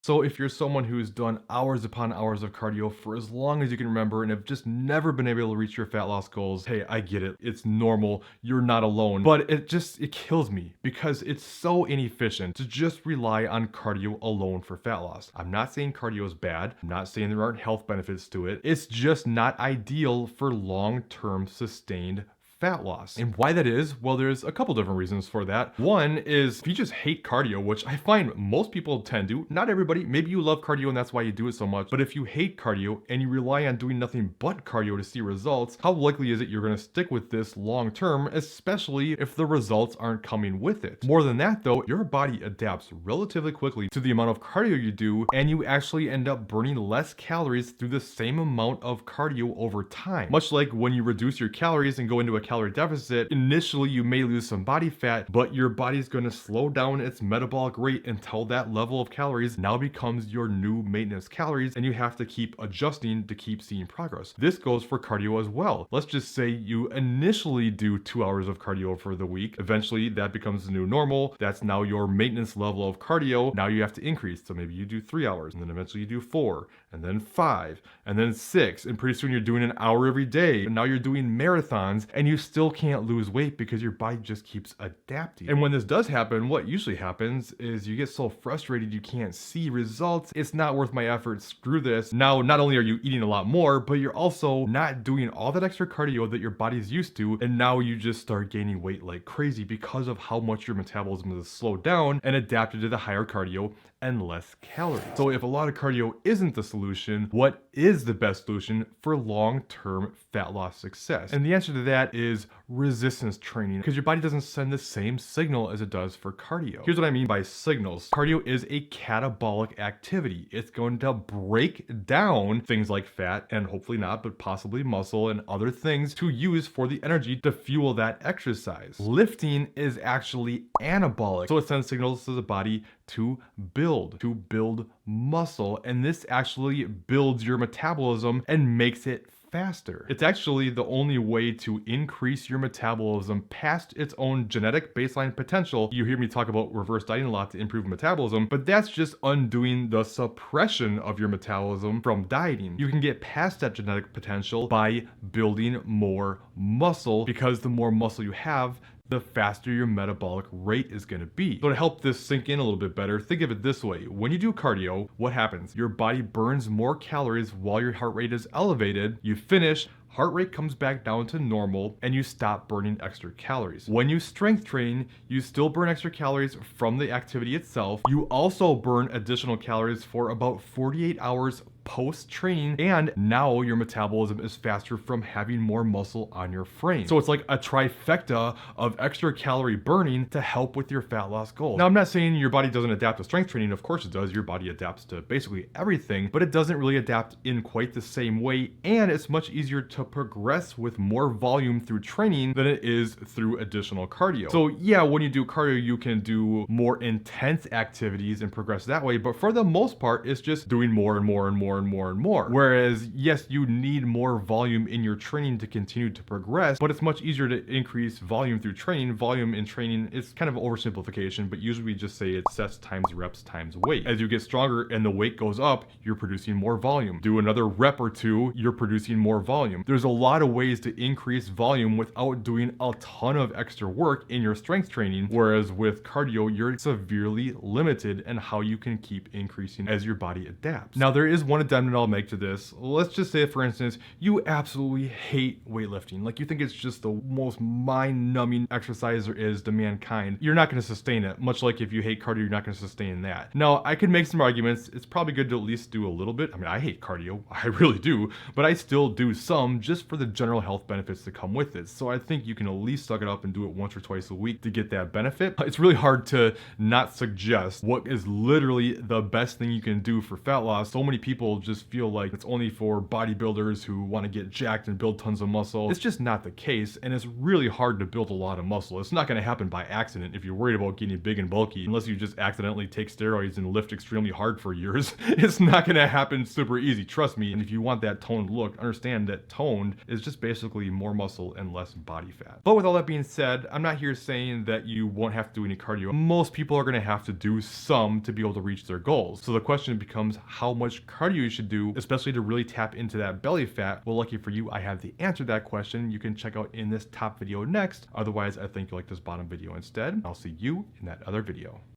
So if you're someone who's done hours upon hours of cardio for as long as you can remember and have just never been able to reach your fat loss goals, hey, I get it. It's normal. You're not alone. But it kills me because it's so inefficient to just rely on cardio alone for fat loss. I'm not saying cardio is bad. I'm not saying there aren't health benefits to it. It's just not ideal for long-term sustained fat loss. And why that is, well, there's a couple different reasons for that. One is if you just hate cardio, which I find most people tend to, not everybody, maybe you love cardio and that's why you do it so much, but if you hate cardio and you rely on doing nothing but cardio to see results, how likely is it you're gonna stick with this long term, especially if the results aren't coming with it? More than that though, your body adapts relatively quickly to the amount of cardio you do, and you actually end up burning less calories through the same amount of cardio over time. Much like when you reduce your calories and go into a calorie deficit, initially you may lose some body fat, but your body's going to slow down its metabolic rate until that level of calories now becomes your new maintenance calories, and you have to keep adjusting to keep seeing progress. This goes for cardio as well. Let's just say you initially do 2 hours of cardio for the week. Eventually that becomes the new normal. That's now your maintenance level of cardio. Now you have to increase. So maybe you do 3 hours, and then eventually you do 4, and then 5, and then 6, and pretty soon you're doing an hour every day. And now you're doing marathons, and you still can't lose weight because your body just keeps adapting. And when this does happen, what usually happens is you get so frustrated you can't see results. It's not worth my effort. Screw this. Now, not only are you eating a lot more, but you're also not doing all that extra cardio that your body's used to. And now you just start gaining weight like crazy because of how much your metabolism has slowed down and adapted to the higher cardio and less calories. So if a lot of cardio isn't the solution, what is the best solution for long-term fat loss success? And the answer to that is resistance training, because your body doesn't send the same signal as it does for cardio. Here's what I mean by signals. Cardio is a catabolic activity. It's going to break down things like fat and hopefully not, but possibly muscle and other things to use for the energy to fuel that exercise. Lifting is actually anabolic. So it sends signals to the body to build muscle, and this actually builds your metabolism and makes it faster. It's actually the only way to increase your metabolism past its own genetic baseline potential. You hear me talk about reverse dieting a lot to improve metabolism, but that's just undoing the suppression of your metabolism from dieting. You can get past that genetic potential by building more muscle, because the more muscle you have, the faster your metabolic rate is going to be. So to help this sink in a little bit better, think of it this way. When you do cardio, what happens? Your body burns more calories while your heart rate is elevated. You finish, heart rate comes back down to normal, and you stop burning extra calories. When you strength train, you still burn extra calories from the activity itself. You also burn additional calories for about 48 hours post-training, and now your metabolism is faster from having more muscle on your frame. So it's like a trifecta of extra calorie burning to help with your fat loss goals. Now, I'm not saying your body doesn't adapt to strength training. Of course it does. Your body adapts to basically everything, but it doesn't really adapt in quite the same way, and it's much easier to progress with more volume through training than it is through additional cardio. So yeah, when you do cardio, you can do more intense activities and progress that way, but for the most part, it's just doing more and more and more and more and more. Whereas, yes, you need more volume in your training to continue to progress, but it's much easier to increase volume through training. Volume in training is kind of an oversimplification, but usually we just say it's sets times reps times weight. As you get stronger and the weight goes up, you're producing more volume. Do another rep or two, you're producing more volume. There's a lot of ways to increase volume without doing a ton of extra work in your strength training, whereas with cardio, you're severely limited in how you can keep increasing as your body adapts. Now, there is one addendum I'll make to this. Let's just say, for instance, you absolutely hate weightlifting. Like, you think it's just the most mind-numbing exercise there is to mankind. You're not going to sustain it. Much like if you hate cardio, you're not going to sustain that. Now, I could make some arguments. It's probably good to at least do a little bit. I mean, I hate cardio. I really do. But I still do some just for the general health benefits that come with it. So I think you can at least suck it up and do it once or twice a week to get that benefit. It's really hard to not suggest what is literally the best thing you can do for fat loss. So many people people just feel like it's only for bodybuilders who want to get jacked and build tons of muscle. It's just not the case, and it's really hard to build a lot of muscle. It's not going to happen by accident if you're worried about getting big and bulky, unless you just accidentally take steroids and lift extremely hard for years. It's not going to happen super easy, trust me. And if you want that toned look, understand that toned is just basically more muscle and less body fat. But with all that being said, I'm not here saying that you won't have to do any cardio. Most people are going to have to do some to be able to reach their goals. So the question becomes how much cardio you should do, especially to really tap into that belly fat. Well, lucky for you, I have the answer to that question. You can check out in this top video next. Otherwise, I think you'll like this bottom video instead. I'll see you in that other video.